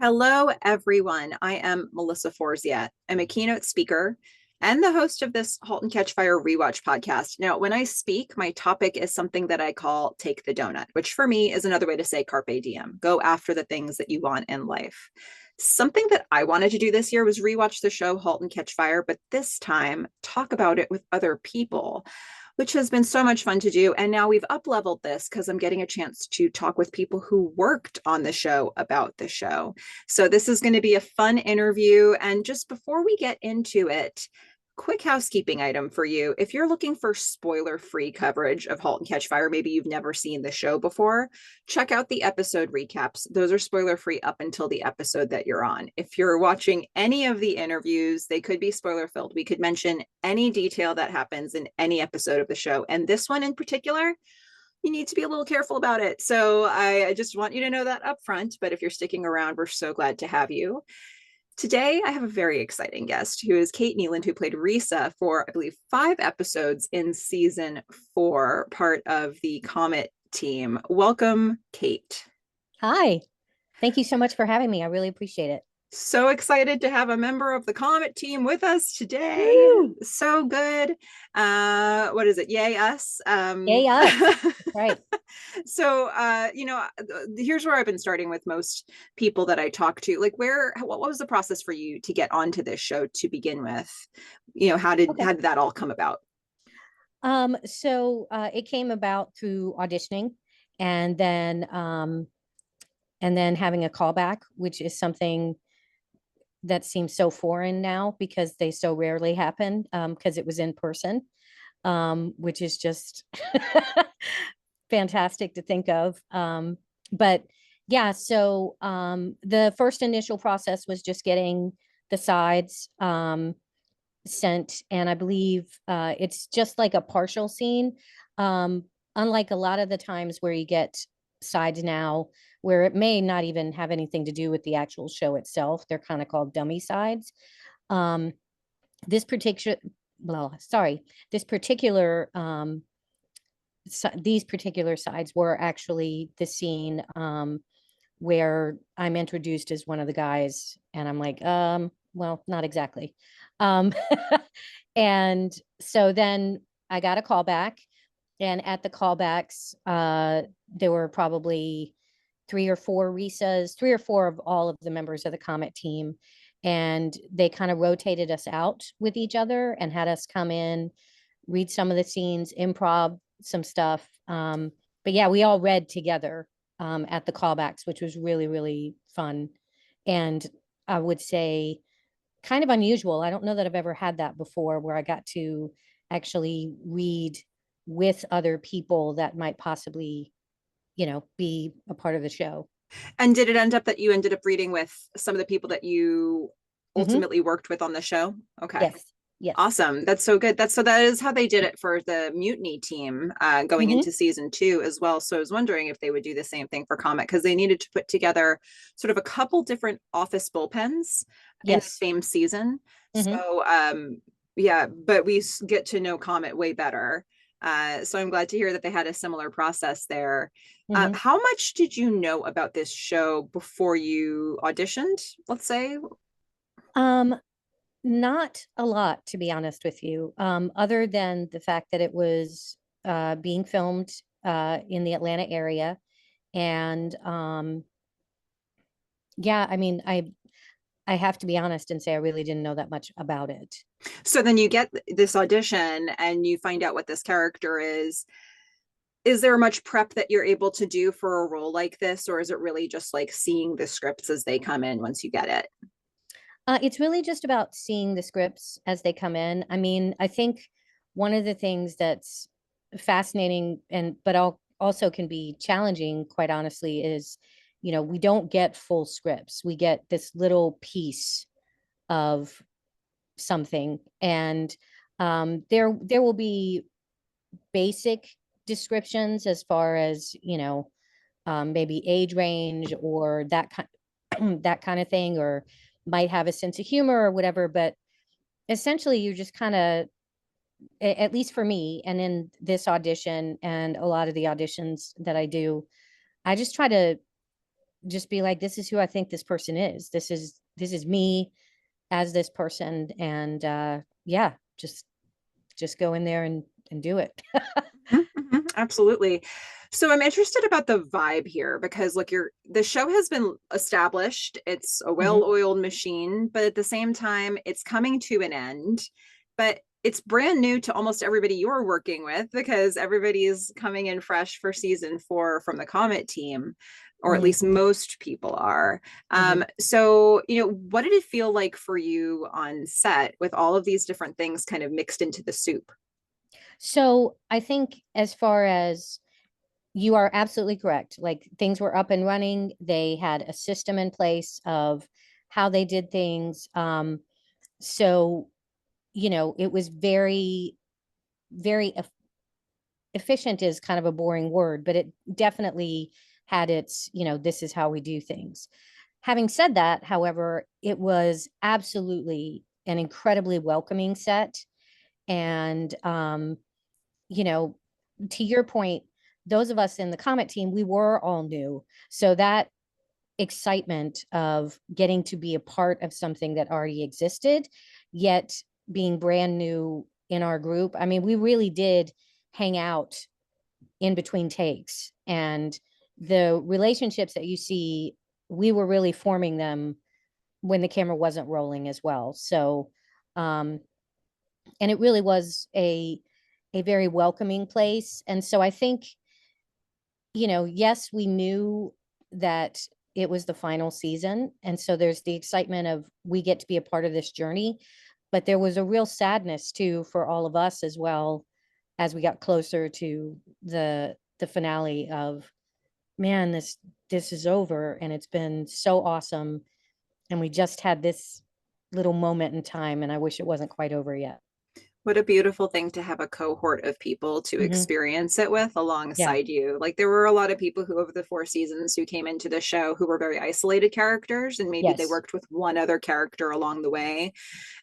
Hello, everyone. I am Melissa Forziat. I'm a keynote speaker and the host of this Halt and Catch Fire rewatch podcast. Now, when I speak, my topic is something that I call Take the Doughnut, which for me is another way to say carpe diem. Go after the things that you want in life. Something that I wanted to do this year was rewatch the show Halt and Catch Fire, but this time talk about it with other people, which has been so much fun to do. And now we've up leveled this because I'm getting a chance to talk with people who worked on the show about the show. So this is going to be a fun interview. And just before we get into it, quick housekeeping item for you. If you're looking for spoiler-free coverage of Halt and Catch Fire, maybe you've never seen the show before, check out the episode recaps. Those are spoiler-free up until the episode that you're on. If you're watching any of the interviews, they could be spoiler-filled. We could mention any detail that happens in any episode of the show. And this one in particular, you need to be a little careful about it. So I just want you to know that up front. But if you're sticking around, we're so glad to have you. Today, I have a very exciting guest who is Kate Kneeland, who played Risa for, I believe, 5 episodes in season 4, part of the Comet team. Welcome, Kate. Hi. Thank you so much for having me. I really appreciate it. So excited to have a member of the Comet team with us today. Woo! So good. What is it? Yay us. Yay us. Right. So, here's where I've been starting with most people that I talk to. Like, what was the process for you to get onto this show to begin with? How did that all come about? So it came about through auditioning and then having a callback, which is something that seems so foreign now because they so rarely happen, because it was in person, which is just fantastic to think of. But yeah, so the first initial process was just getting the sides sent, and I believe it's just like a partial scene, unlike a lot of the times where you get sides now where it may not even have anything to do with the actual show itself. They're kind of called dummy sides. This particular these particular sides were actually the scene where I'm introduced as one of the guys, and I'm like, well, not exactly. And so then I got a call back, and at the callbacks, there were probably 3 or 4 Risas, 3 or 4 of all of the members of the Comet team. And they kind of rotated us out with each other and had us come in, read some of the scenes, improv some stuff. But yeah, we all read together at the callbacks, which was really, really fun. And I would say kind of unusual. I don't know that I've ever had that before, where I got to actually read with other people that might possibly, be a part of the show. And did it end up that you ended up reading with some of the people that you ultimately worked with on the show? Okay. Yes. Yes. Awesome. That's so good. That is how they did it for the Mutiny team going into season 2 as well. So I was wondering if they would do the same thing for Comet, because they needed to put together sort of a couple different office bullpens in the same season. So yeah, but we get to know Comet way better. So I'm glad to hear that they had a similar process there. How much did you know about this show before you auditioned, let's say? Not a lot, to be honest with you, other than the fact that it was being filmed in the Atlanta area. And yeah, I mean, I have to be honest and say I really didn't know that much about it. So then you get this audition and you find out what this character is. Is there much prep that you're able to do for a role like this, or is it really just like seeing the scripts as they come in once you get it? It's really just about seeing the scripts as they come in. I mean, I think one of the things that's fascinating but also can be challenging, quite honestly, is, we don't get full scripts. We get this little piece of something, and there will be basic descriptions as far as, maybe age range or that kind of thing, or might have a sense of humor or whatever. But essentially, you just kind of, at least for me, and in this audition and a lot of the auditions that I do, I just try to just be like, this is who I think this person is. This is me as this person. And yeah, just go in there and do it. Absolutely. So I'm interested about the vibe here because look, the show has been established. It's a Mhm. well-oiled machine, but at the same time, it's coming to an end. But it's brand new to almost everybody you're working with because everybody is coming in fresh for season 4 from the Comet team, or at Mhm. least most people are. Mhm. So, what did it feel like for you on set with all of these different things kind of mixed into the soup? So I think as far as you are absolutely correct. Like things were up and running. They had a system in place of how they did things. So, it was very, very efficient is kind of a boring word, but it definitely had its, this is how we do things. Having said that, however, it was absolutely an incredibly welcoming set. And, you know, to your point, those of us in the Comet team, we were all new. So that excitement of getting to be a part of something that already existed, yet being brand new in our group. I mean, we really did hang out in between takes, and the relationships that you see, we were really forming them when the camera wasn't rolling as well. So, um, and it really was a very welcoming place. And so I think, yes, we knew that it was the final season. And so there's the excitement of we get to be a part of this journey. But there was a real sadness too for all of us as well as we got closer to the finale of, man, this is over and it's been so awesome. And we just had this little moment in time, and I wish it wasn't quite over yet. What a beautiful thing to have a cohort of people to Hmm. experience it with Yeah. alongside you. Like there were a lot of people who over the 4 seasons who came into the show who were very isolated characters and maybe they Yes. worked with one other character along the way.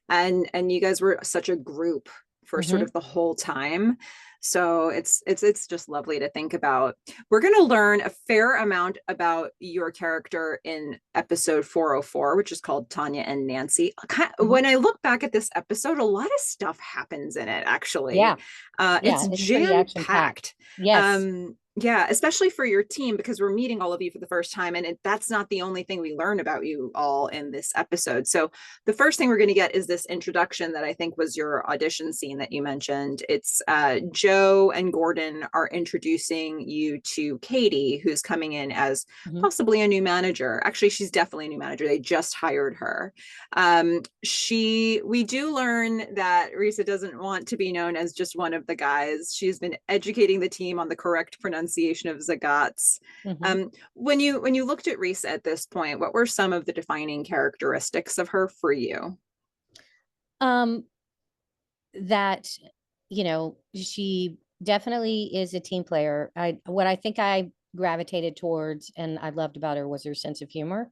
And you guys were such a group for sort Hmm. of the whole time. So it's just lovely to think about. We're going to learn a fair amount about your character in episode 404, which is called Tanya and Nancy. Hmm. When I look back at this episode, a lot of stuff happens in it, actually. Yeah. It's Yeah. It's pretty jam action packed. packed. Yes. Yeah, especially for your team because we're meeting all of you for the first time, and that's not the only thing we learn about you all in this episode. So the first thing we're going to get is this introduction that I think was your audition scene that you mentioned. It's Joe and Gordon are introducing you to Katie, who's coming in as Hmm. possibly a new manager. Actually, she's definitely a new manager. They just hired her. We do learn that Risa doesn't want to be known as just one of the guys. She's been educating the team on the correct pronunciation of Zagat's. Hmm. When you looked at Risa at this point, what were some of the defining characteristics of her for you? Um, that, she definitely is a team player. What I think I gravitated towards and I loved about her was her sense of humor.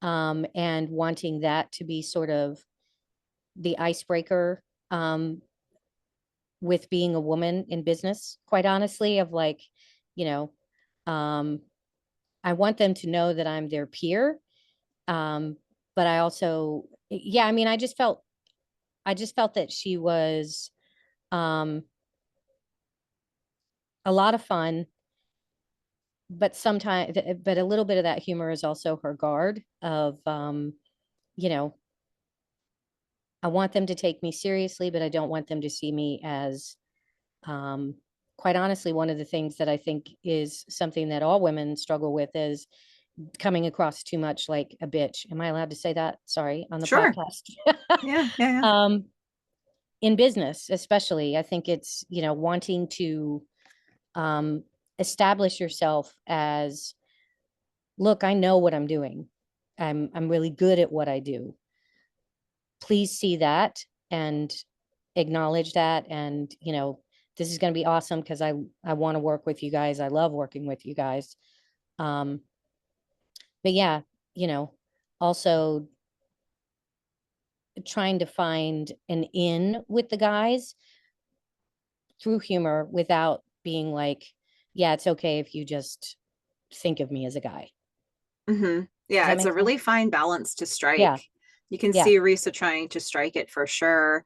And wanting that to be sort of the icebreaker, with being a woman in business, quite honestly, of like, you know, um, I want them to know that I'm their peer. Um, but I also, yeah, I mean, I just felt that she was, um, a lot of fun, but sometimes, but a little bit of that humor is also her guard of, you know, I want them to take me seriously, but I don't want them to see me as, um, quite honestly, one of the things that I think is something that all women struggle with is coming across too much like a bitch. Am I allowed to say that? Sorry, on the Sure. podcast. Yeah, yeah, yeah. um, in business, especially, I think it's, wanting to, um, establish yourself as, look, I know what I'm doing. I'm really good at what I do. Please see that and acknowledge that. And, this is going to be awesome because I want to work with you guys. I love working with you guys. Um, but yeah, you know, also trying to find an in with the guys through humor without being like, yeah, it's okay if you just think of me as a guy. Does Yeah, that it's make a sense? really fine balance to Yeah. strike. You can Yeah. see Risa trying to strike it for sure.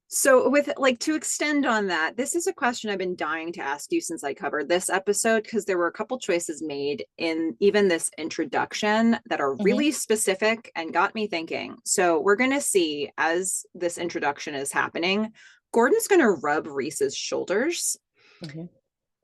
So, with like to extend on that, this is a question I've been dying to ask you since I covered this episode because there were a couple choices made in even this introduction that are Hmm. really specific and got me thinking. So, we're going to see as this introduction is happening, Gordon's going to rub Risa's shoulders, Hmm.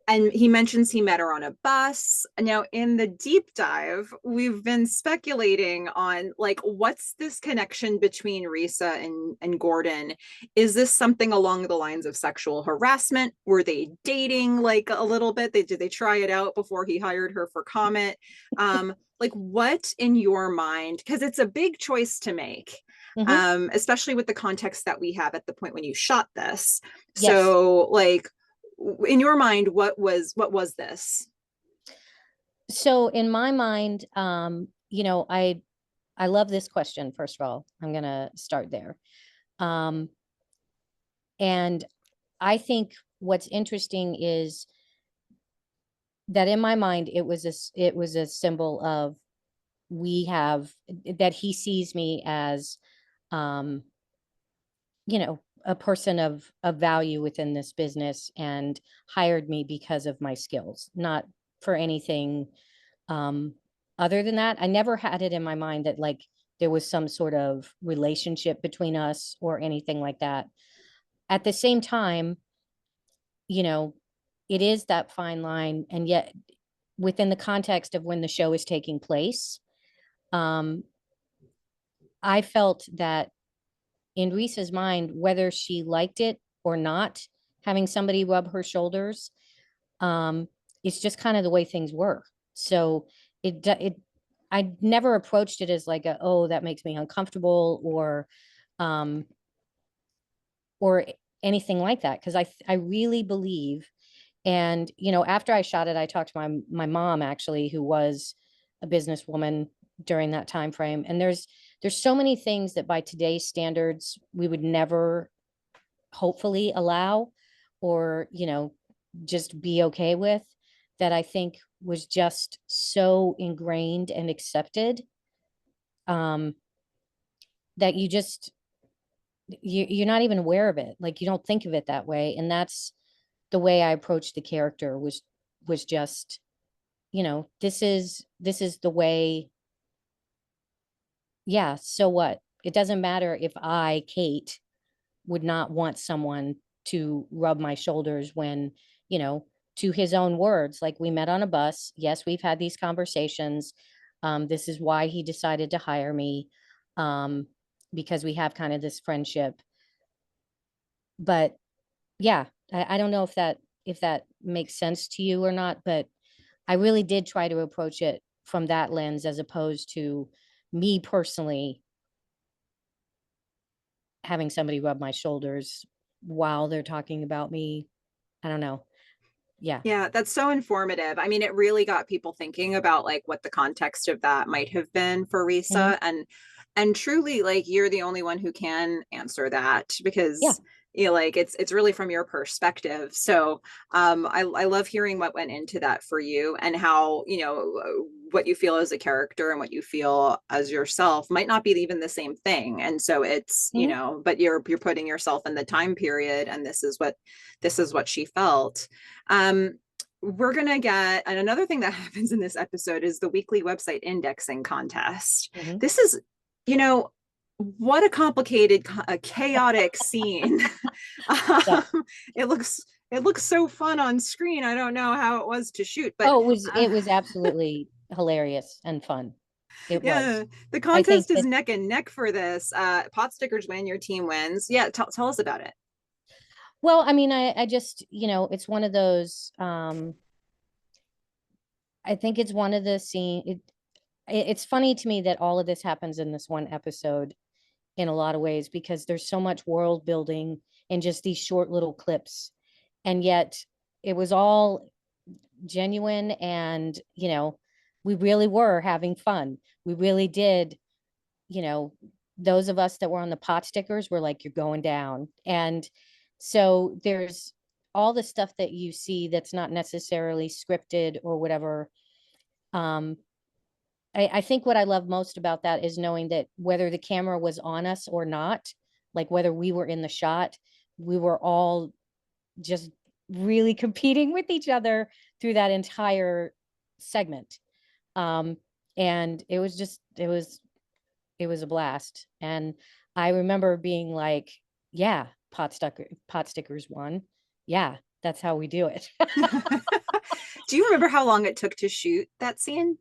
and he mentions he met her on a bus. Now, in the deep dive, we've been speculating on like what's this connection between Risa and Gordon? Is this something along the lines of sexual harassment? Were they dating like a little bit? Did they try it out before he hired her for Comet? Like what in your mind? Because it's a big choice to make. Hmm. Especially with the context that we have at the point when you shot this. Yes. So, like, in your mind, what was this? So in my mind, I love this question. First of all, I'm gonna start there. Um, and I think what's interesting is that in my mind, it was a symbol of we have that he sees me as, um, a person of value within this business and hired me because of my skills, not for anything um other than that. I never had it in my mind that like there was some sort of relationship between us or anything like that. At the same time, you know, it is that fine line, and yet within the context of when the show is taking place, um I felt that in Risa's mind, whether she liked it or not, having somebody rub her shoulders, um it's just kind of the way things were. So it I never approached it as like a, oh, that makes me uncomfortable, um or anything like that, because I really believe. And after I shot it, I talked to my mom, actually, who was a businesswoman during that time frame. And there's so many things that by today's standards we would never hopefully allow, or just be okay with, that I think was just so ingrained and accepted, um that you're not even aware of it. Like, you don't think of it that way. And that's the way I approached the character, was just, this is the way. Yeah, so what? It doesn't matter if I, Kate, would not want someone to rub my shoulders when, you know, to his own words, like, we met on a bus. Yes, we've had these conversations. This is why he decided to hire me, um, because we have kind of this friendship. But yeah, I don't know if that makes sense to you or not, but I really did try to approach it from that lens, as opposed to me personally having somebody rub my shoulders while they're talking about me. I don't know. Yeah. Yeah, that's so informative. I mean, it really got people thinking about like what the context of that might have been for Hmm. Risa, and truly like you're the only one who can answer that Yeah. because like it's really from your perspective. So I love hearing what went into that for you and how, what you feel as a character and what you feel as yourself might not be even the same thing. And so it's, Hmm. but you're putting yourself in the time period and this is what she felt. um we're gonna get, and another thing that happens in this episode is the weekly website indexing contest. Hmm. This is, you know, what a complicated, a chaotic scene. Yeah. um, it looks it looks so fun on screen. I don't know how it was to shoot, but Oh, it uh, was absolutely hilarious and fun. It yeah, was. the I think contest is that, neck and neck for this. Pot stickers win, your team wins. Yeah, tell us about it. well, I mean, I just, it's one of those, I think it's one of the it's funny to me that all of this happens in this one episode in a lot of ways, because there's so much world building in just these short little clips. And yet it was all genuine, and we really were having fun. We really did. you know those of us that were on the pot stickers were like, you're going down. And so there's all the stuff that you see that's not necessarily scripted or whatever. um I think what I love most about that is knowing that whether the camera was on us or not, like whether we were in the shot, we were all just really competing with each other through that entire segment. Um, and it was just, it was a blast. And I remember being like, yeah, pot stickers won. Yeah, that's how we do it. Do you remember how long it took to shoot that scene?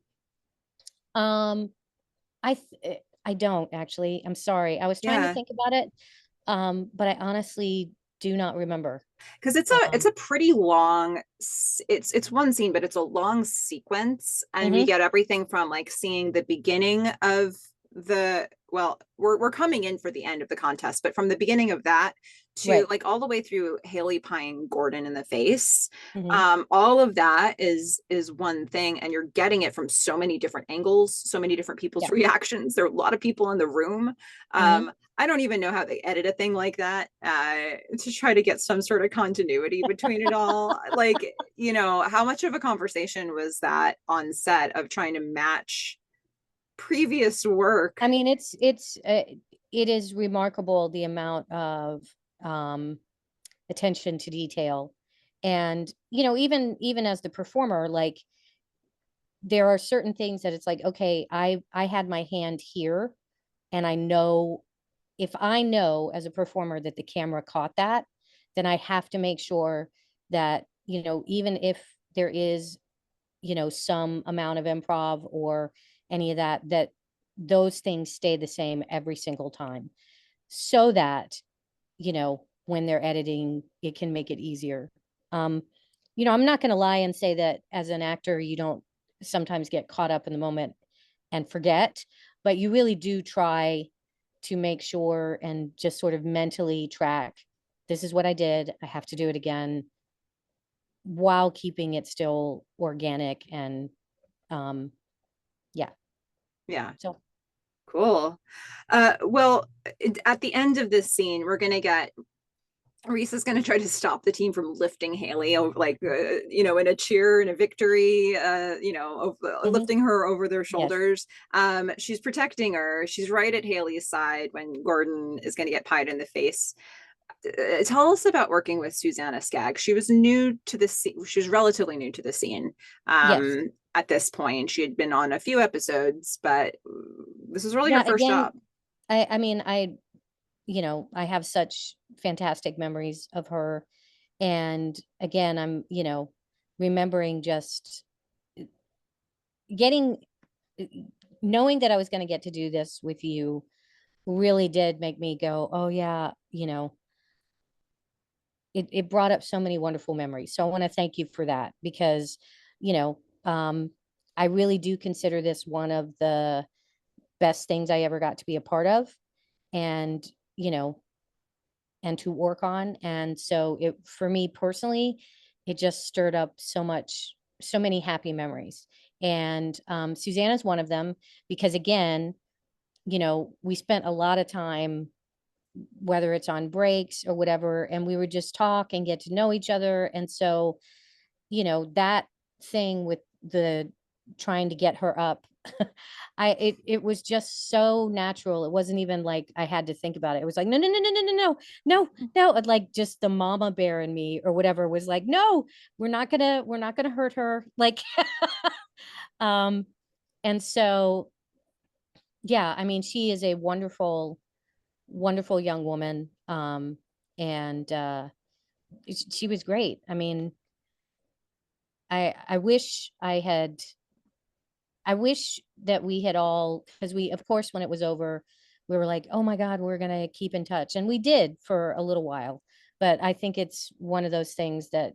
um, I don't actually. I'm sorry. I was trying to Yeah, think about it. But I honestly do not remember. because it's Um, a pretty long it's one scene, but it's a long sequence, and we mhm, get everything from like seeing the beginning of the, well, we're coming in for the end of the contest, but from the beginning of that to right. like all the way through Haley pieing Gordon in the face. Mhm, All of that is one thing, and you're getting it from so many different angles, so many different people's yeah. reactions. There are a lot of people in the room. Mhm. I don't even know how they edit a thing like that to try to get some sort of continuity between it all. Like, how much of a conversation was that on set of trying to match previous work? I mean, it is remarkable the amount of um attention to detail. And even as the performer, like there are certain things that it's like, okay, I had my hand here, and I know, if I know as a performer that the camera caught that, then I have to make sure that, even if there is, some amount of improv or any of that, that those things stay the same every single time, so that, when they're editing, it can make it easier. Um, I'm not going to lie and say that as an actor, you don't sometimes get caught up in the moment and forget, but you really do try to make sure and just sort of mentally track, this is what I did, I have to do it again, while keeping it still organic. And um yeah, Yeah, so cool. Well, at the end of this scene, we're gonna get Risa's going to try to stop the team from lifting Haley over, like, in a cheer and a victory, mhm, lifting her over their yes. shoulders. She's protecting her. She's right at Haley's side when Gordon is going to get pied in the face. Tell us about working with Susanna Skaggs. She was new to the scene. She was relatively new to the scene. Yes. At this point, she had been on a few episodes, but this is really her Yeah, first again, job. I mean, I have such fantastic memories of her. And again, I'm, remembering just getting, knowing that I was going to get to do this with you really did make me go, oh yeah, it brought up so many wonderful memories. So I want to thank you for that, because, you know, um, I really do consider this one of the best things I ever got to be a part of, and, you know, and to work on. And so it, for me personally, it just stirred up so many happy memories. And Susanna's one of them, because again, we spent a lot of time, whether it's on breaks or whatever, and we would just talk and get to know each other. And so, that thing with the trying to get her up, it was just so natural. It wasn't even like I had to think about it. It was like, no, no, no, no, no, no, no, no, no. Like just the mama bear in me or whatever was like, no, we're not gonna hurt her. Like, um, and so yeah, I mean, she is a wonderful, wonderful young woman. And she was great. I mean, I wish I wish that we had all, because we, of course, when it was over, we were like, oh my God, we're going to keep in touch. And we did for a little while. But I think it's one of those things that,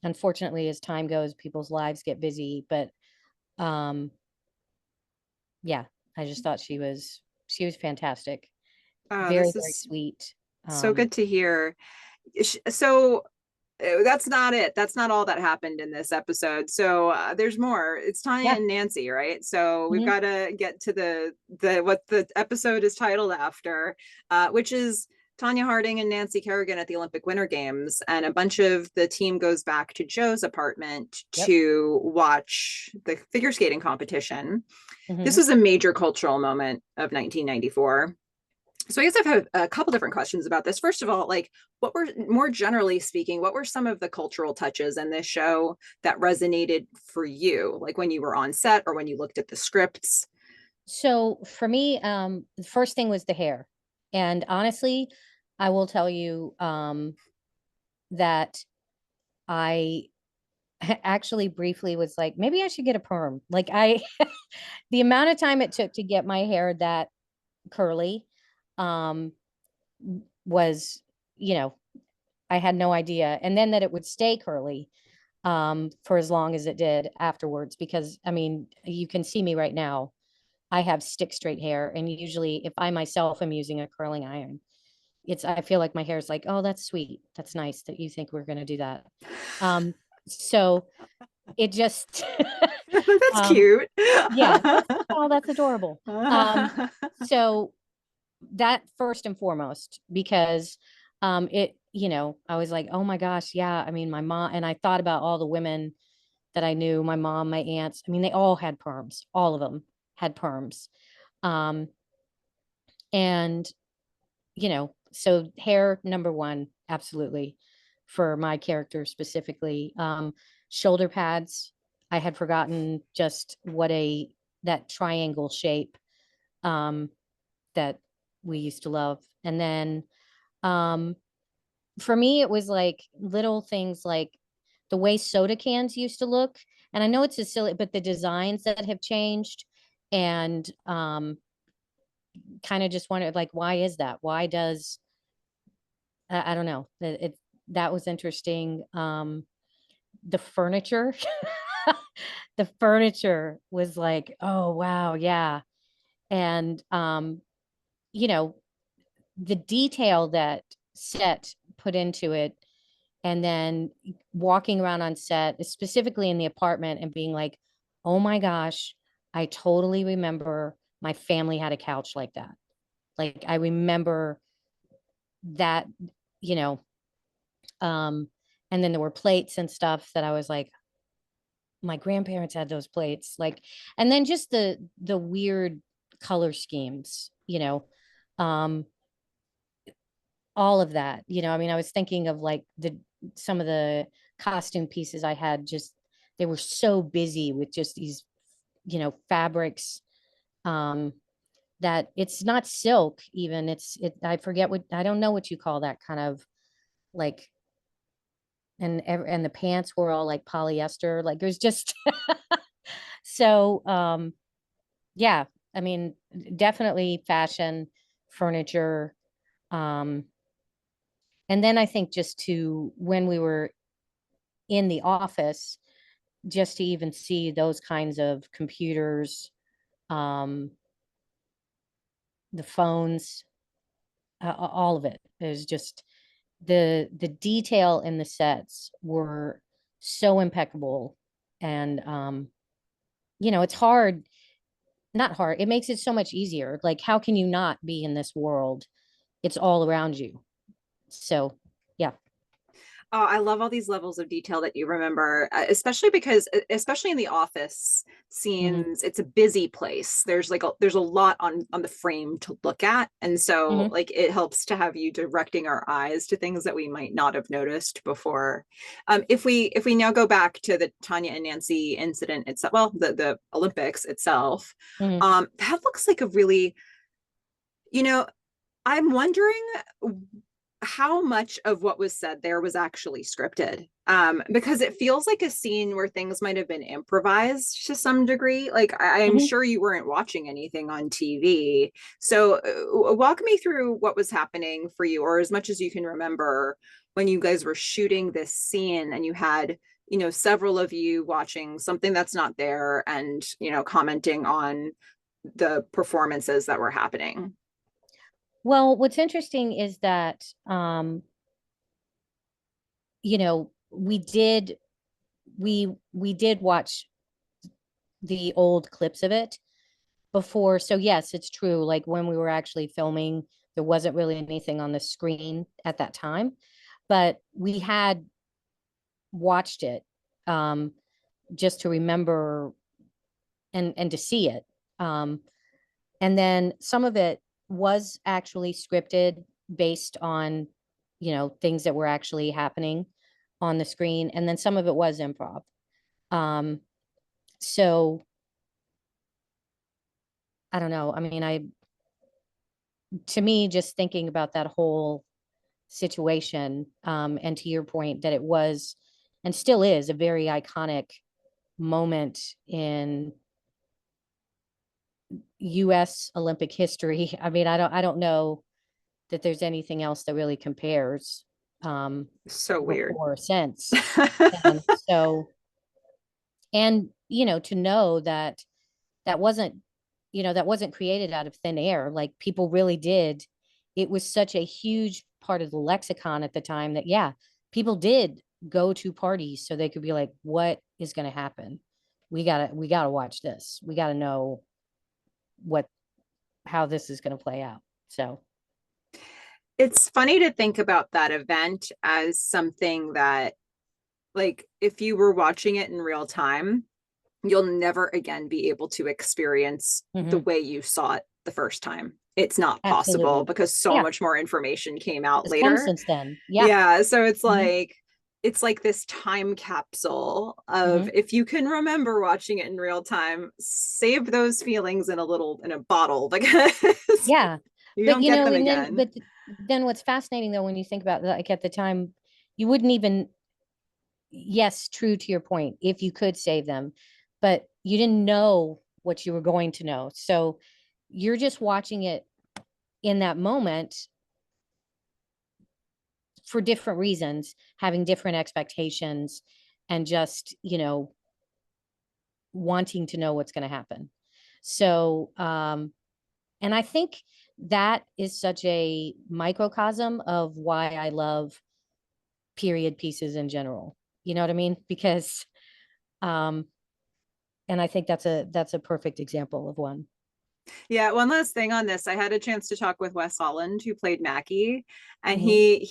unfortunately, as time goes, people's lives get busy. But um, yeah, I just thought she was fantastic. Oh, Very, this very is sweet. so Um, good to hear. So that's not it. That's not all that happened in this episode. So there's more. It's Tanya yeah. and Nancy, right? So we've Mhm. got to get to the what the episode is titled after, which is Tanya Harding and Nancy Kerrigan at the Olympic Winter Games, and a bunch of the team goes back to Joe's apartment Yep. to watch the figure skating competition. This Mhm. was a major cultural moment of 1994. So I guess I've had a couple different questions about this. First of all, like, what were, more generally speaking, what were some of the cultural touches in this show that resonated for you, like when you were on set or when you looked at the scripts? So for me, the first thing was the hair. And honestly, I will tell you that I actually briefly was like, maybe I should get a perm. Like the amount of time it took to get my hair that curly um, was, you know, I had no idea. And then that it would stay curly for as long as it did afterwards, because I mean, you can see me right now. I have stick straight hair. And usually if I myself am using a curling iron, I feel like my hair is like, oh, that's sweet. That's nice that you think we're going to do that. Um, so it just, That's um, cute. yeah, that's adorable. So that first and foremost, because I was like, oh my gosh, yeah. I mean, my mom, and I thought about all the women that I knew, my mom, my aunts. I mean, they all had perms. All of them had perms. Um, and so hair number one, absolutely, for my character specifically. Shoulder pads, I had forgotten just what that triangle shape um, that we used to love. And then um, for me, it was like little things like the way soda cans used to look. And I know it's a silly, but the designs that have changed, and kind of just wondered, like, why is that? Why does I don't know. That was interesting. The furniture, the furniture was like, oh wow, yeah. And you know, the detail that set put into it, and then walking around on set, specifically in the apartment, and being like, oh my gosh, I totally remember my family had a couch like that. Like I remember that, you know, um, and then there were plates and stuff that I was like, my grandparents had those plates. Like, and then just the weird color schemes, um, all of that. I mean, I was thinking of like some of the costume pieces I had, just they were so busy with just these, fabrics, um, that it's not silk even. I forget I don't know what you call that kind of like, and the pants were all like polyester. Like there's just so yeah, I mean, definitely fashion, furniture, um and then I think just to when we were in the office, just to even see those kinds of computers, um the phones, all of it is just the detail in the sets were so impeccable. And it's hard, not hard, it makes it so much easier. Like how can you not be in this world? It's all around you. So yeah. Oh, I love all these levels of detail that you remember, especially because, especially in the office Hmm. scenes, it's a busy place. There's a lot on the frame to look at, and so Hmm. like it helps to have you directing our eyes to things that we might not have noticed before. If we now go back to the Tanya and Nancy incident itself, well, the Olympics itself, Hmm. that looks like a really, you know, I'm wondering how much of what was said there was actually scripted, because it feels like a scene where things might have been improvised to some degree. Like I'm Hmm. sure you weren't watching anything on TV, so walk me through what was happening for you, or as much as you can remember, when you guys were shooting this scene and you had, several of you watching something that's not there, and commenting on the performances that were happening. Well, what's interesting is that we did watch the old clips of it before. So yes, it's true. Like when we were actually filming, There wasn't really anything on the screen at that time, but we had watched it just to remember and to see it. And then some of it was actually scripted based on, things that were actually happening on the screen. And then some of it was improv. So I don't know. I mean, to me, just thinking about that whole situation, and to your point that it was and still is a very iconic moment in US Olympic history. I mean, I don't know that there's anything else that really compares So weird. before or since. And so, and to know that that wasn't, that wasn't created out of thin air. Like people really did. It was such a huge part of the lexicon at the time that, yeah, people did go to parties so they could be like, what is going to happen? We gotta watch this. We gotta know how this is going to play out. So It's funny to think about that event as something that, like, if you were watching it in real time, you'll never again be able to experience the way you saw it the first time. It's not possible absolutely. because so Yeah. much more information came out It's come later. since then. Yeah. Yeah. So it's Mhm. like this time capsule of, Mhm. if you can remember watching it in real time, save those feelings in a bottle, because Yeah. you But don't get them and then again. then what's fascinating though when you think about like at the time you wouldn't even, yes, true to your point, if you could save them, but you didn't know what you were going to know. So you're just watching it in that moment for different reasons, having different expectations and just, wanting to know what's going to happen. So, and I think that is such a microcosm of why I love period pieces in general. You know what I mean? Because, um, and I think that's a perfect example of one. Yeah, one last thing on this. I had a chance to talk with Wes Holland, who played Mackie, and Mhm.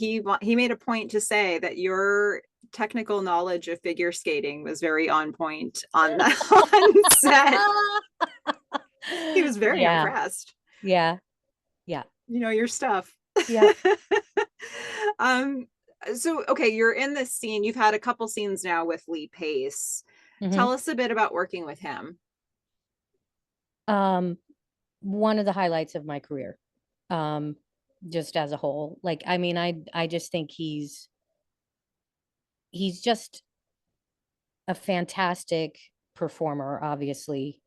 he made a point to say that your technical knowledge of figure skating was very on point on the on set. He was very Yeah, impressed. yeah, yeah, You know your stuff. yep. um so okay, you're in this scene. You've had a couple scenes now with Lee Pace. Hmm. Tell us a bit about working with him. Um, One of the highlights of my career, um, just as a whole. Like, I mean, I just think he's just a fantastic performer, obviously,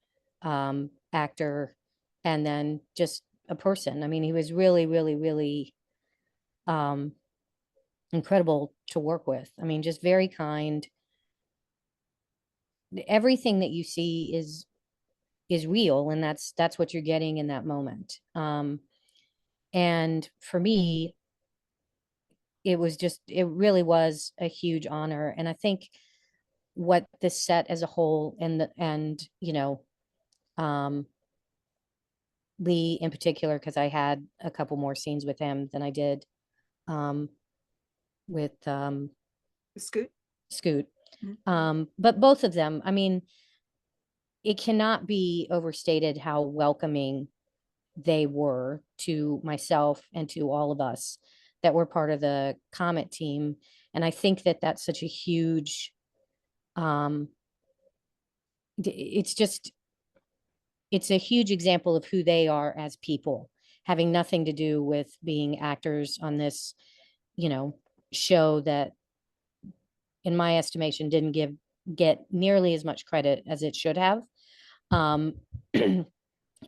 actor, and then just a person. I mean, he was really, really, really um, incredible to work with. I mean, just very kind. Everything that you see is real, and that's what you're getting in that moment. And for me, it really was a huge honor. And I think what this set as a whole and um Lee in particular, because I had a couple more scenes with him than I did um, with Scoot. Scoot. Mm-hmm. But both of them, I mean, it cannot be overstated how welcoming they were to myself and to all of us that were part of the Comet team. And I think that that's such a huge, um, it's just, it's a huge example of who they are as people, having nothing to do with being actors on this, you know, show that, in my estimation, didn't get nearly as much credit as it should have. Um,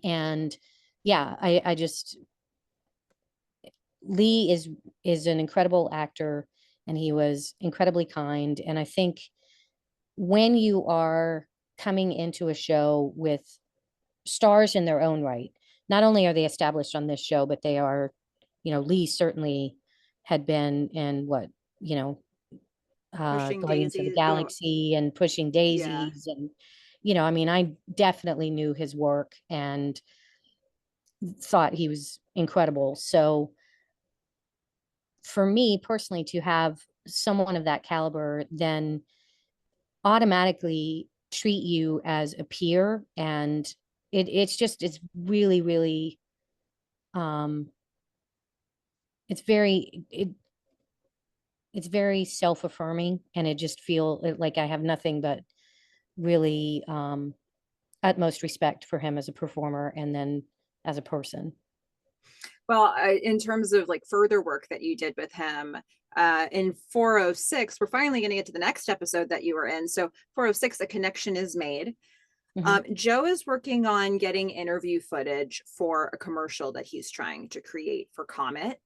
and yeah, I just Lee is an incredible actor, and he was incredibly kind. And I think when you are coming into a show with stars in their own right, not only are they established on this show, but they are, Lee certainly had been in what, you know, Pushing Guardians of the Daisies. Oh, Galaxy and Pushing yeah. Daisies. And, I mean, I definitely knew his work and thought he was incredible. So for me personally, to have someone of that caliber then automatically treat you as a peer, and it's really, really um it's very it's very self-affirming, and it just like I have nothing but really utmost respect for him as a performer and then as a person. Well, in terms of like further work that you did with him, in 406, we're finally going to get to the next episode that you were in. So 406, a connection is made. Joe is working on getting interview footage for a commercial that he's trying to create for Comet.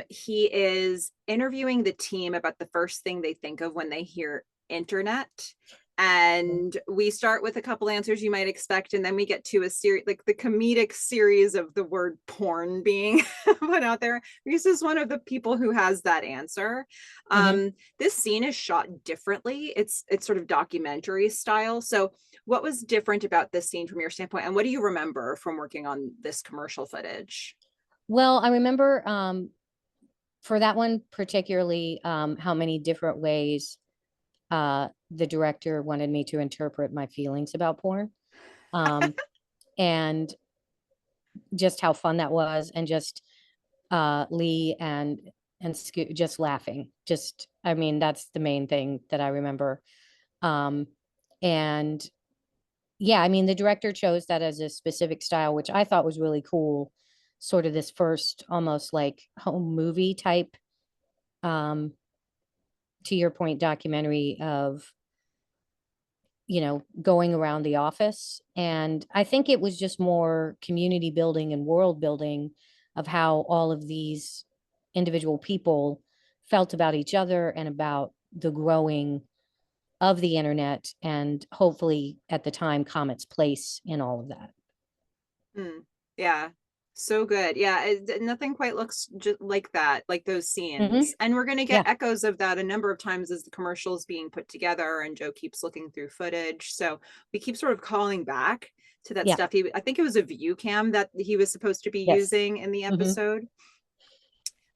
He is interviewing the team about the first thing they think of when they hear internet. And we start with a couple answers you might expect, and then we get to a series, like the comedic series of the word porn being put out there. Risa is one of the people who has that answer. This scene is shot differently. It's sort of documentary style. So what was different about this scene from your standpoint, and what do you remember from working on this commercial footage? Well, I remember for that one particularly how many different ways the director wanted me to interpret my feelings about porn. And just how fun that was, and just Lee and Scoot just laughing. Just, I mean, that's the main thing that I remember. And yeah, I mean, the director chose that as a specific style, which I thought was really cool. Sort of this first almost like home movie type, um, to your point, documentary of, going around the office. And I think it was just more community building and world building of how all of these individual people felt about each other and about the growing of the internet, and hopefully at the time Comet's place in all of that. Yeah, so good. Yeah, nothing quite looks just like that, like those scenes. Mm-hmm. And we're going to get Yeah. echoes of that a number of times as the commercial is being put together and Joe keeps looking through footage. So we keep sort of calling back to that Yeah. stuff. I think it was a view cam that he was supposed to be Yes. using in the Mm-hmm. episode.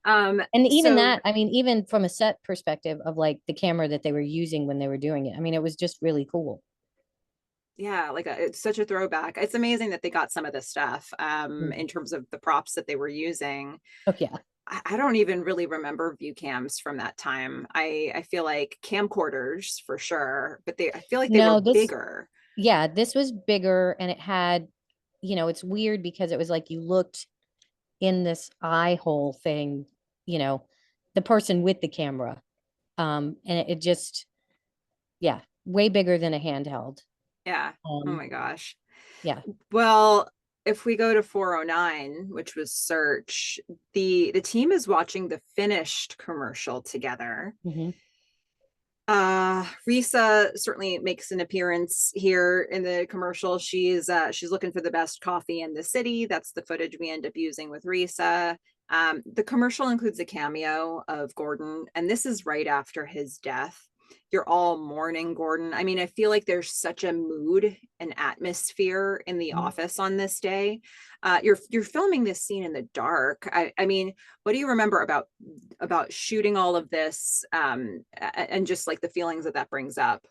And even So that, I mean, even from a set perspective of like the camera that they were using when they were doing it, I mean, it was just really cool. yeah, like it's such a throwback. It's amazing that they got some of this stuff in terms of the props that they were using. Oh yeah. I don't even really remember view cams from that time. I feel like camcorders for sure, but I feel like they were No, bigger. this was bigger, and it had, it's weird because it was like you looked in this eye hole thing, the person with the camera. And it just, yeah, way bigger than a handheld. Yeah. Oh Um, my gosh. yeah. Well, if we go to 409, which was search, the team is watching the finished commercial together. Mm-hmm. Risa certainly makes an appearance here in the commercial. She's looking for the best coffee in the city. That's the footage we end up using with Risa. The commercial includes a cameo of Gordon, and this is right after his death. You're all mourning Gordon. I mean, I feel like there's such a mood and atmosphere in the office on this day. You're filming this scene in the dark. I mean, what do you remember about shooting all of this, and just like the feelings that brings up?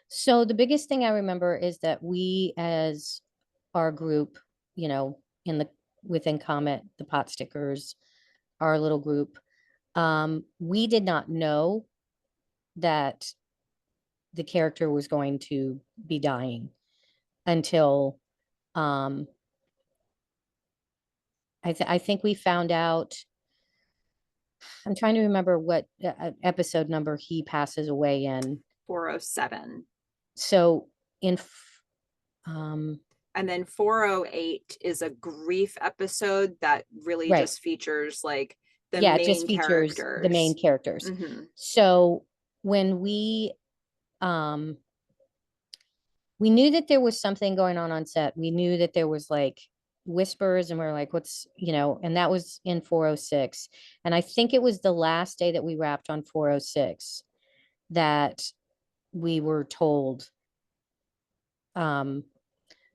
So the biggest thing I remember is that we, as our group, in the within Comet, the pot stickers, our little group, we did not know that the character was going to be dying until um I think we found out. I'm trying to remember what episode number he passes away in. 407. So um And then 408 is a grief episode that really right. just features like the Yeah, it just main features the main characters. characters. Mm-hmm. So when we knew that there was something going on set. We knew that there was like whispers, and we are like, what's, and that was in 406. And I think it was the last day that we wrapped on 406 that we were told.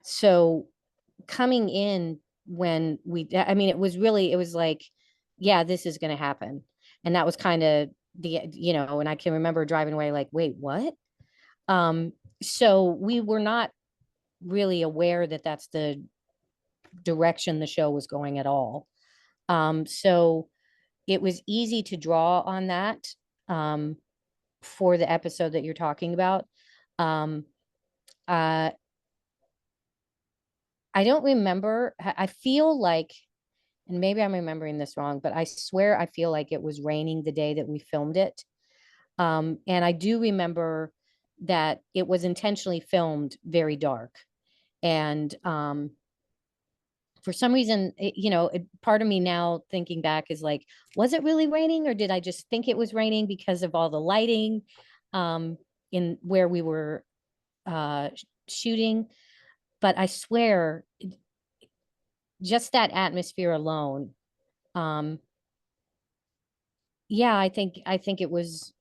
So coming in when I mean, it was really, it was like, yeah, this is going to happen. And that was kind of and I can remember driving away like, wait, what? Um, so we were not really aware that that's the direction the show was going at all. So it was easy to draw on that um, for the episode that you're talking about. Um, uh, I don't remember. I feel like, and maybe I'm remembering this wrong, but I swear I feel like it was raining the day that we filmed it. And I do remember that it was intentionally filmed very dark. And for some reason, part of me now thinking back is like, was it really raining, or did I just think it was raining because of all the lighting um, in where we were shooting? But I swear, just that atmosphere alone, um, yeah, I think it was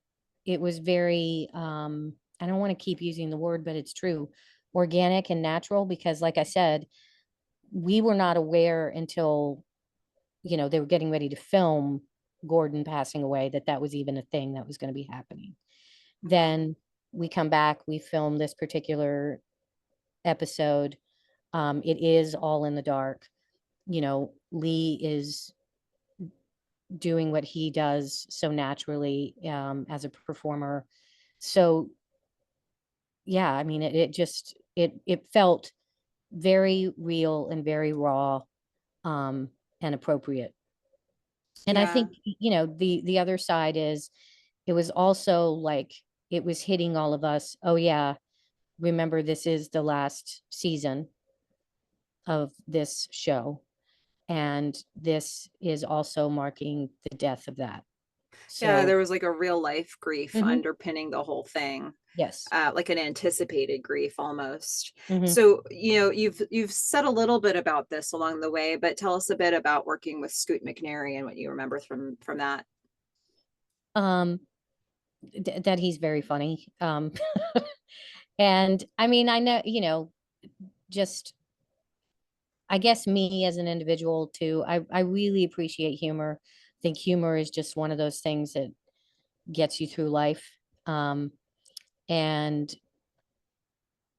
very I don't want to keep using the word, but it's true, organic and natural, because like I said, we were not aware until they were getting ready to film Gordon passing away that that was even a thing that was going to be happening. Mhm. Then we come back, we film this particular episode. It is all in the dark. Lee is doing what he does so naturally as a performer. So yeah, I mean, it just it felt very real and very raw um, and appropriate. And I Yeah. think the other side is it was also like it was hitting all of us. Oh yeah, remember this is the last season of this show, and this is also marking the death of that. Yeah, So there was like a real life grief mhm, underpinning the whole thing. yes. Like an anticipated grief almost. Hmm. So, you've said a little bit about this along the way, but tell us a bit about working with Scoot McNairy and what you remember from that. um that he's very funny. And I mean, I know, just I guess me as an individual too, I really appreciate humor. I think humor is just one of those things that gets you through life. Um, and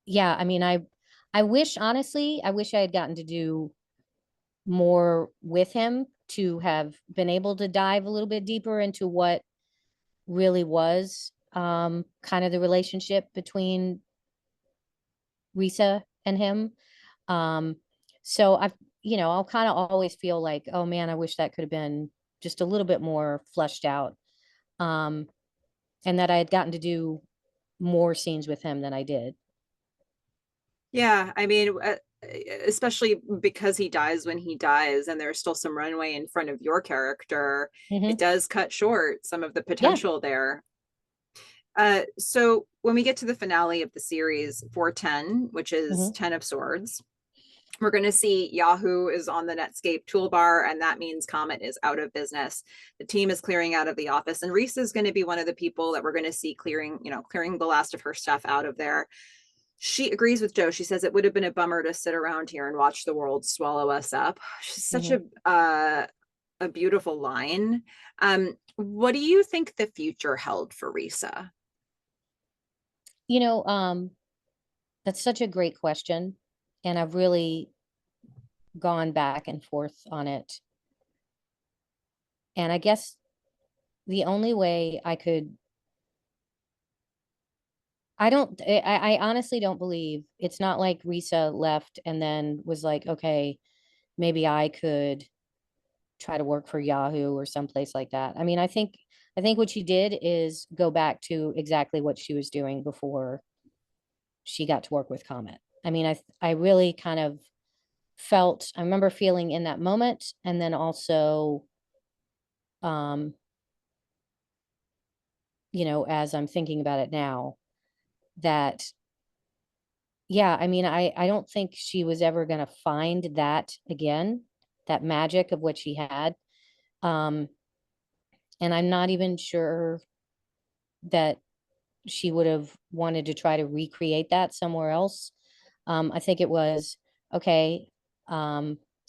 yeah, I mean, I wish, honestly, I wish I had gotten to do more with him to have been able to dive a little bit deeper into what really was kind of the relationship between Risa and him. Um, so I'll kind of always feel like, oh man, I wish that could have been just a little bit more fleshed out. Um, and that I had gotten to do more scenes with him than I did. Yeah, I mean, especially because he dies when he dies, and there's still some runway in front of your character, it Hmm. does cut short some of the Yeah. potential there. So when we get to the finale of the series 410, which is Hmm. 10 of Swords, we're going to see Yahoo is on the Netscape toolbar, and that means Comet is out of business. The team is clearing out of the office, and Risa is going to be one of the people that we're going to see clearing the last of her stuff out of there. She agrees with Joe. She says it would have been a bummer to sit around here and watch the world swallow us up. She's such Hmm. a beautiful line. What do you think the future held for Risa? You know, that's such a great question. And I've really gone back and forth on it. And I guess the only way I could, I honestly don't believe it's not like Risa left and then was like, okay, maybe I could try to work for Yahoo or someplace like that. I mean, I think what she did is go back to exactly what she was doing before she got to work with Comet. I mean, I really kind of felt, I remember feeling in that moment, and then also um as I'm thinking about it now, that yeah, I mean, I don't think she was ever going to find that again, that magic of what she had. um and I'm not even sure that she would have wanted to try to recreate that somewhere else. I think it was okay.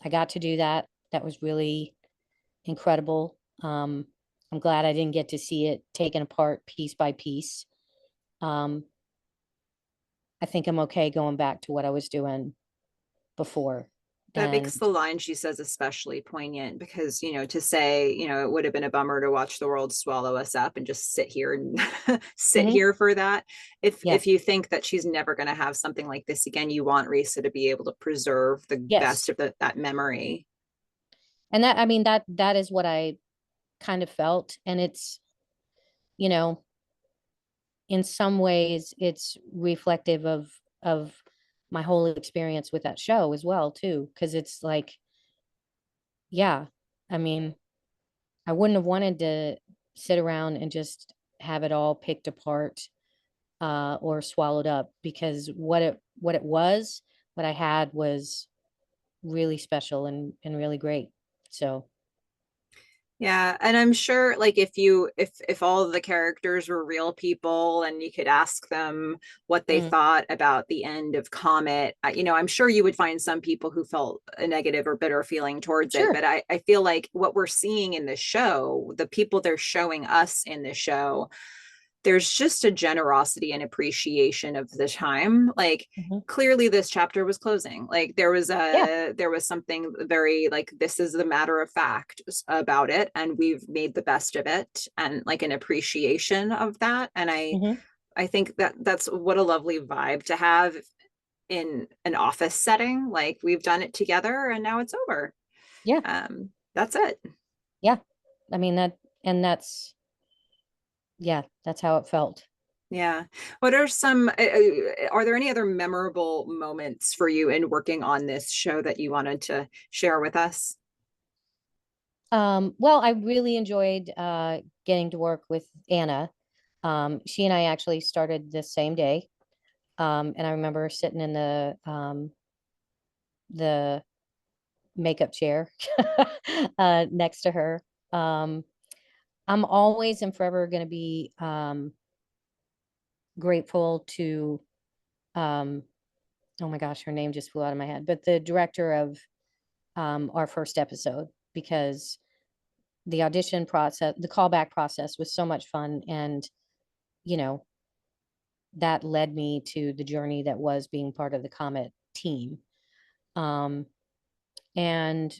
I got to do that. That was really incredible. I'm glad I didn't get to see it taken apart piece by piece. Um, I think I'm okay going back to what I was doing before. That And makes the line she says especially poignant because, to say, it would have been a bummer to watch the world swallow us up and just sit here and sit mhm, here for that. If yeah, if you think that she's never going to have something like this again, you want Risa to be able to preserve the best yes. of that memory. And that, I mean, that is what I kind of felt. And it's, you know, in some ways it's reflective of my whole experience with that show as well, too. Cause it's like, yeah, I mean, I wouldn't have wanted to sit around and just have it all picked apart or swallowed up because what I had was really special and really great. So, Yeah, and I'm sure like if all of the characters were real people and you could ask them what they mm, thought about the end of Comet, I'm sure you would find some people who felt a negative or bitter feeling towards it. sure. But I feel like what we're seeing in the show, the people they're showing us in the show, there's just a generosity and appreciation of the time. Like Mhm. clearly this chapter was closing. Like Yeah. there was something very like this is the matter of fact about it and we've made the best of it and like an appreciation of that. And Hmm. I think that that's what a lovely vibe to have in an office setting. Like we've done it together and now it's over. Yeah. That's it. Yeah. I mean, and that's how it felt. Yeah. What are some, are there any other memorable moments for you in working on this show that you wanted to share with us? Well, I really enjoyed getting to work with Anna. She and I actually started the same day. And I remember sitting in the makeup chair next to her. Um, I'm always and forever going to be grateful to, um, oh my gosh, her name just flew out of my head, but the director of our first episode, because the audition process, the callback process was so much fun. And, you know, that led me to the journey that was being part of the Comet team. Um, and,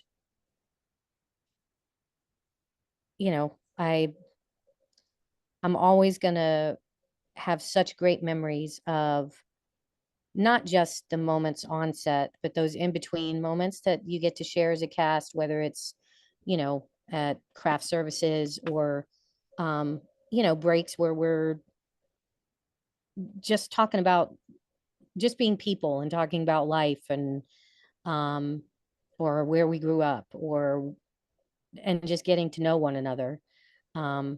you know, I'm always going to have such great memories of not just the moments on set, but those in between moments that you get to share as a cast, whether it's, at craft services or, um, breaks where we're just talking about just being people and talking about life and, um, or where we grew up and just getting to know one another. Um,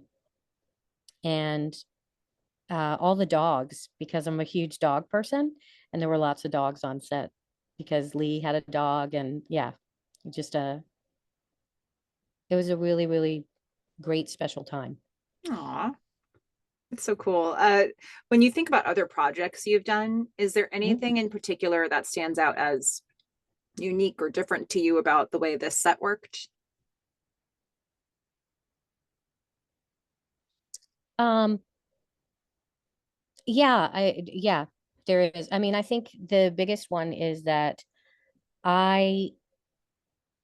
and all the dogs because I'm a huge dog person, and there were lots of dogs on set because Lee had a dog, and yeah, just it was a really really great special time. Aw, it's so cool. When you think about other projects you've done, is there Mhm. anything in particular that stands out as unique or different to you about the way this set worked? Um, yeah, there is. I mean, I think the biggest one is that I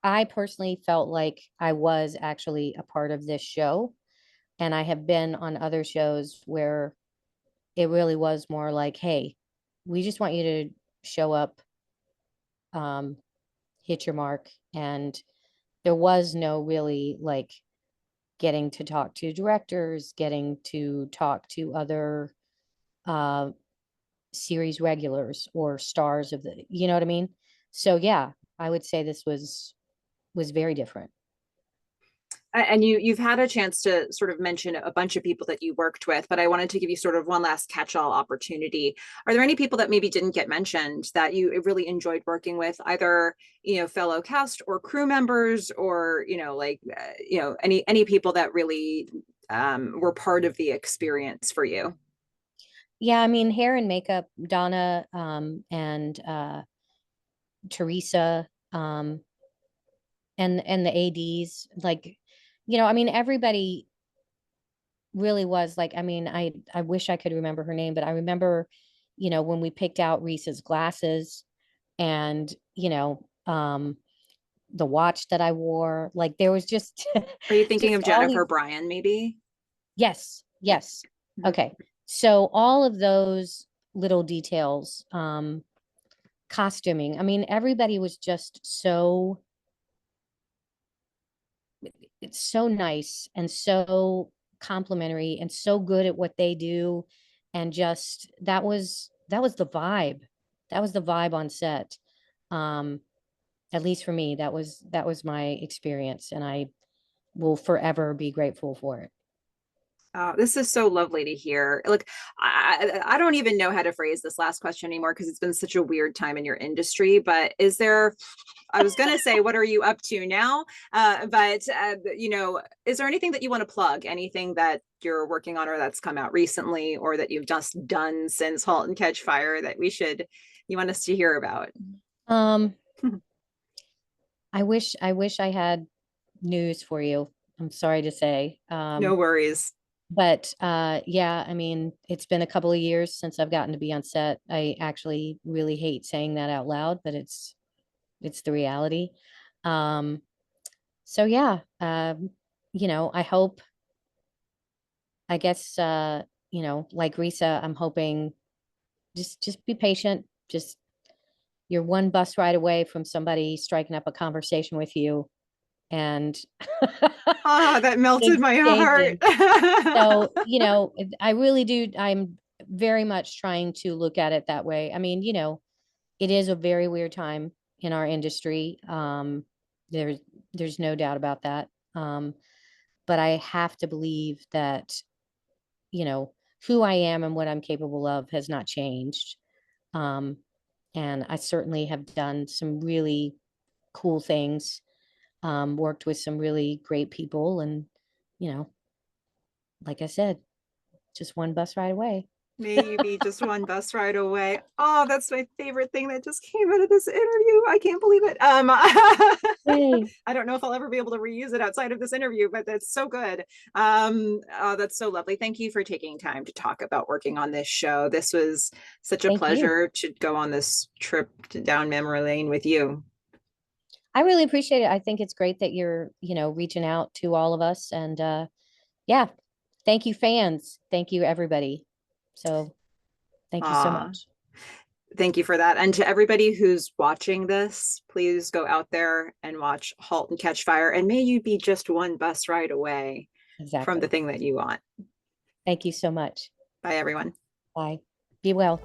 I personally felt like I was actually a part of this show, and I have been on other shows where it really was more like, hey, we just want you to show up, um, hit your mark. And there was no really like getting to talk to directors, getting to talk to other uh, series regulars or stars of the, you know what I mean? So yeah, I would say this was very different. And you've had a chance to sort of mention a bunch of people that you worked with, but I wanted to give you sort of one last catch-all opportunity. Are there any people that maybe didn't get mentioned that you really enjoyed working with, either fellow cast or crew members, or any people that really were part of the experience for you? Yeah, I mean, hair and makeup, Donna and Teresa. and the ADs, like, I mean, everybody really was like, I mean, I wish I could remember her name, but I remember, when we picked out Risa's glasses and, the watch that I wore, like there was just Are you thinking just of all Jennifer these. Bryan, maybe? Yes, yes. Mhm. Okay. So all of those little details, costuming, I mean, everybody was just it's so nice and so complimentary and so good at what they do. And just that was the vibe. That was the vibe on set. Um, at least for me, that was my experience, and I will forever be grateful for it. This is so lovely to hear. Look, I don't even know how to phrase this last question anymore because it's been such a weird time in your industry. But is there, I was going to say, what are you up to now? But is there anything that you want to plug? Anything that you're working on or that's come out recently or that you've just done since Halt and Catch Fire that you want us to hear about? Um, I wish I had news for you. I'm sorry to say. No worries. But yeah, I mean, it's been a couple of years since I've gotten to be on set. I actually really hate saying that out loud, but it's the reality. Um, so yeah, I hope, I guess, like Risa, I'm hoping, just be patient. Just, you're one bus ride away from somebody striking up a conversation with you and Ah, that melted my heart. exchanging. So, I really do. I'm very much trying to look at it that way. I mean, it is a very weird time in our industry. There's there's no doubt about that. But I have to believe that, you know, who I am and what I'm capable of has not changed. Um, and I certainly have done some really cool things, worked with some really great people, and, you know, like I said, just one bus ride away. May you be just one bus ride away. Oh, that's my favorite thing that just came out of this interview. I can't believe it. Yay. I don't know if I'll ever be able to reuse it outside of this interview, but that's so good. Oh, that's so lovely. Thank you for taking time to talk about working on this show. This was such a Thank you. pleasure to go on this trip down memory lane with you. I really appreciate it. I think it's great that you're, reaching out to all of us. And yeah, thank you, fans. Thank you, everybody. So thank you so Ah, much. thank you for that. And to everybody who's watching this, please go out there and watch Halt and Catch Fire. And may you be just one bus ride away from the Exactly. thing that you want. Thank you so much. Bye, everyone. Bye. Be well.